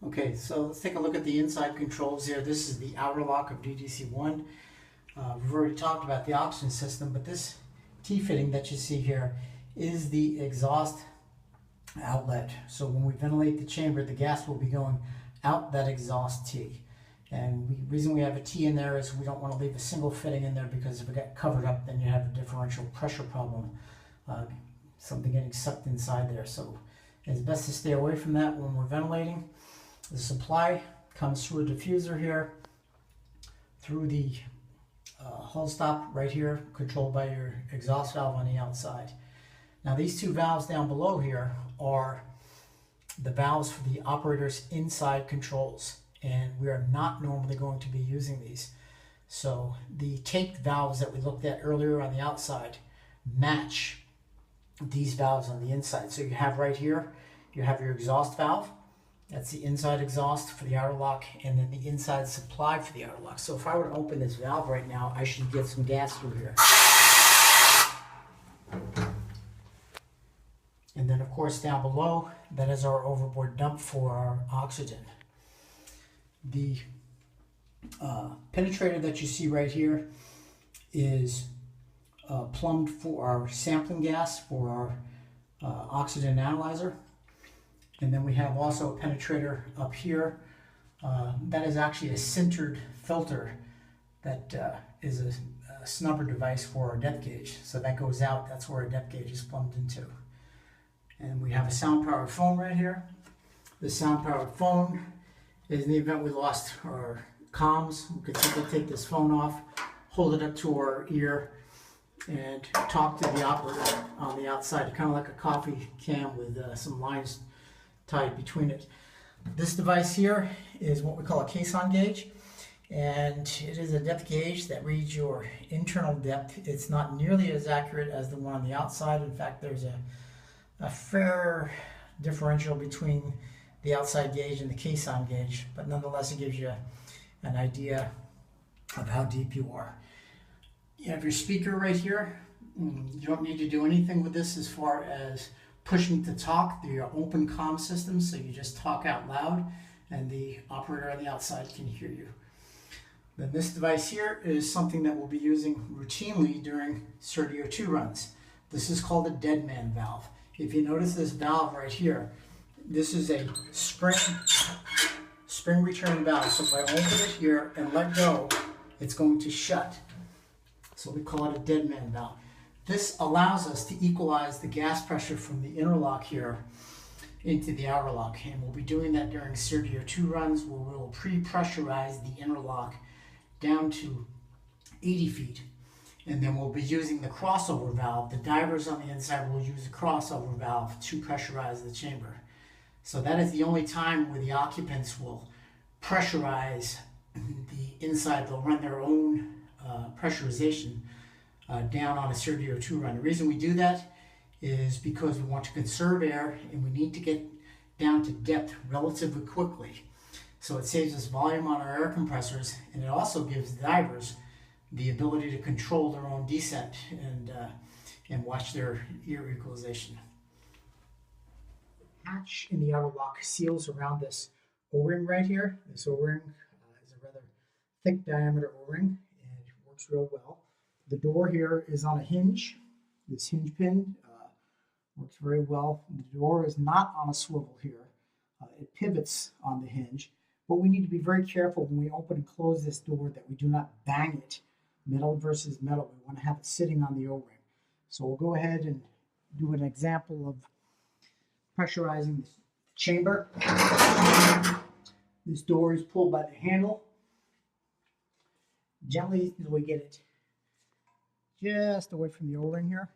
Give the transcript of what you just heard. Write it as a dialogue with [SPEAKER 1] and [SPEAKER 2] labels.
[SPEAKER 1] Okay, so let's take a look at the inside controls here. This is the Outerlock of DDC1. We've already talked about the oxygen system, but this T-fitting that you see here is the exhaust outlet. So when we ventilate the chamber, the gas will be going out that exhaust T. And the reason we have a T in there is we don't want to leave a single fitting in there, because if it got covered up, then you have a differential pressure problem, something getting sucked inside there. So it's best to stay away from that when we're ventilating. The supply comes through a diffuser here, through the hull stop right here, controlled by your exhaust valve on the outside. Now these two valves down below here are the valves for the operator's inside controls, and we are not normally going to be using these. So the taped valves that we looked at earlier on the outside match these valves on the inside. So you have right here, you have your exhaust valve. That's the inside exhaust for the Outerlock, and then the inside supply for the Outerlock. So if I were to open this valve right now, I should get some gas through here. And then of course down below, that is our overboard dump for our oxygen. The penetrator that you see right here is plumbed for our sampling gas for our oxygen analyzer. And then we have also a penetrator up here. That is actually a sintered filter that is a snubber device for our depth gauge. So that goes out, that's where our depth gauge is plumbed into. And we have a sound powered phone right here. The sound powered phone is in the event we lost our comms, we could simply take this phone off, hold it up to our ear, and talk to the operator on the outside, kind of like a coffee can with some lines tied between it. This device here is what we call a caisson gauge, and it is a depth gauge that reads your internal depth. It's not nearly as accurate as the one on the outside. In fact, there's a fair differential between the outside gauge and the caisson gauge, but nonetheless it gives you an idea of how deep you are. You have your speaker right here. You don't need to do anything with this as far as pushing to talk. They're your open comm system, so you just talk out loud and the operator on the outside can hear you. Then this device here is something that we'll be using routinely during Serdio 2 runs. This is called a dead man valve. If you notice this valve right here, this is a spring return valve. So if I open it here and let go, it's going to shut. So we call it a dead man valve. This allows us to equalize the gas pressure from the interlock here into the outerlock, and we'll be doing that during Serdio 2 runs, where we'll pre-pressurize the interlock down to 80 feet, and then we'll be using the crossover valve. The divers on the inside will use a crossover valve to pressurize the chamber. So that is the only time where the occupants will pressurize the inside. They'll run their own pressurization down on a Serdio 2 run. The reason we do that is because we want to conserve air, and we need to get down to depth relatively quickly. So it saves us volume on our air compressors, and it also gives divers the ability to control their own descent and watch their ear equalization. Hatch in the outerlock seals around this O-ring right here. This O-ring is a rather thick diameter O-ring, and it works real well. The door here is on a hinge. This hinge pin works very well. The door is not on a swivel here. It pivots on the hinge, but we need to be very careful when we open and close this door that we do not bang it, metal versus metal. We want to have it sitting on the O-ring. So we'll go ahead and do an example of pressurizing the chamber. This door is pulled by the handle. Gently, as we get it just away from the O-ring here.